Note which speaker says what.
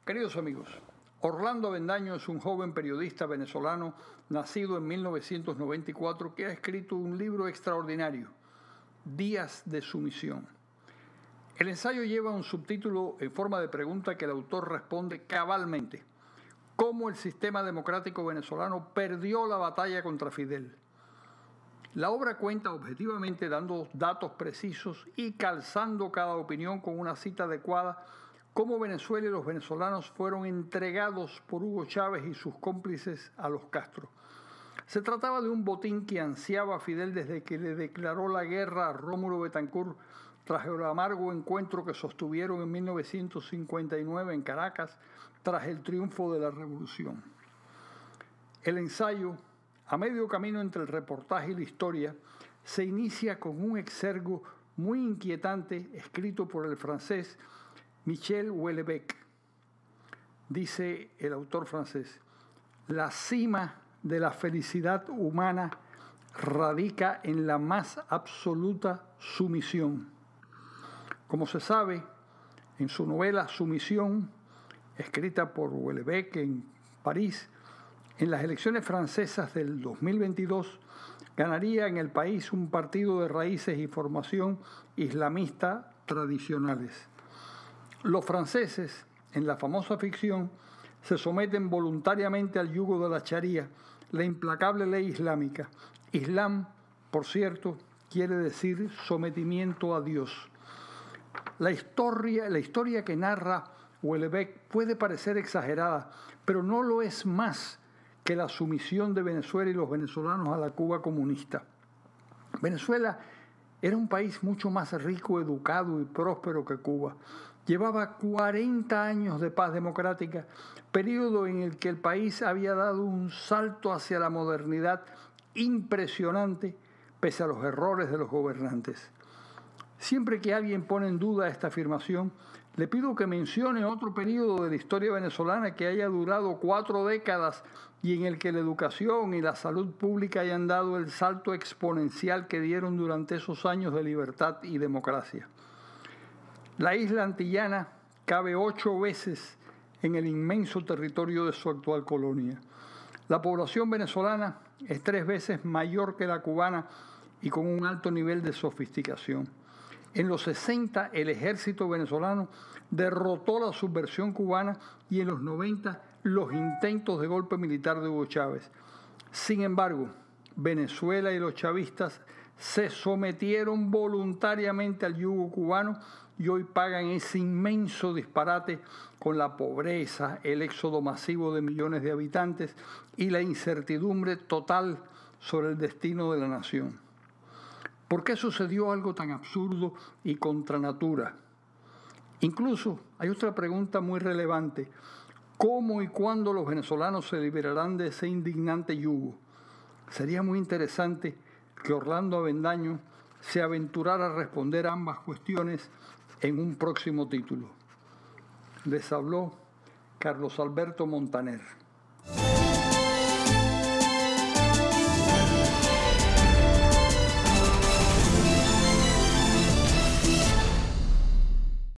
Speaker 1: Queridos amigos, Orlando Avendaño es un joven periodista venezolano nacido en 1994 que ha escrito un libro extraordinario, Días de Sumisión. El ensayo lleva un subtítulo en forma de pregunta que el autor responde cabalmente: ¿cómo el sistema democrático venezolano perdió la batalla contra Fidel? La obra cuenta objetivamente, dando datos precisos y calzando cada opinión con una cita adecuada, cómo Venezuela y los venezolanos fueron entregados por Hugo Chávez y sus cómplices a los Castro. Se trataba de un botín que ansiaba Fidel desde que le declaró la guerra a Rómulo Betancourt tras el amargo encuentro que sostuvieron en 1959 en Caracas tras el triunfo de la revolución. El ensayo, a medio camino entre el reportaje y la historia, se inicia con un exergo muy inquietante escrito por el francés Michel Houellebecq. Dice el autor francés: la cima de la felicidad humana radica en la más absoluta sumisión. Como se sabe, en su novela Sumisión, escrita por Houellebecq en París, en las elecciones francesas del 2022, ganaría en el país un partido de raíces y formación islamista tradicionales. Los franceses, en la famosa ficción, se someten voluntariamente al yugo de la Sharia, la implacable ley islámica. Islam, por cierto, quiere decir sometimiento a Dios. La historia que narra Houellebecq puede parecer exagerada, pero no lo es más que la sumisión de Venezuela y los venezolanos a la Cuba comunista. Venezuela era un país mucho más rico, educado y próspero que Cuba. Llevaba 40 años de paz democrática, periodo en el que el país había dado un salto hacia la modernidad impresionante pese a los errores de los gobernantes. Siempre que alguien pone en duda esta afirmación, le pido que mencione otro periodo de la historia venezolana que haya durado 4 décadas y en el que la educación y la salud pública hayan dado el salto exponencial que dieron durante esos años de libertad y democracia. La isla antillana cabe 8 veces en el inmenso territorio de su actual colonia. La población venezolana es 3 veces mayor que la cubana y con un alto nivel de sofisticación. En los 60 el ejército venezolano derrotó la subversión cubana y en los 90 los intentos de golpe militar de Hugo Chávez. Sin embargo, Venezuela y los chavistas se sometieron voluntariamente al yugo cubano y hoy pagan ese inmenso disparate con la pobreza, el éxodo masivo de millones de habitantes y la incertidumbre total sobre el destino de la nación. ¿Por qué sucedió algo tan absurdo y contra natura? Incluso hay otra pregunta muy relevante: ¿cómo y cuándo los venezolanos se liberarán de ese indignante yugo? Sería muy interesante que Orlando Avendaño se aventurara a responder a ambas cuestiones en un próximo título. Les habló Carlos Alberto Montaner.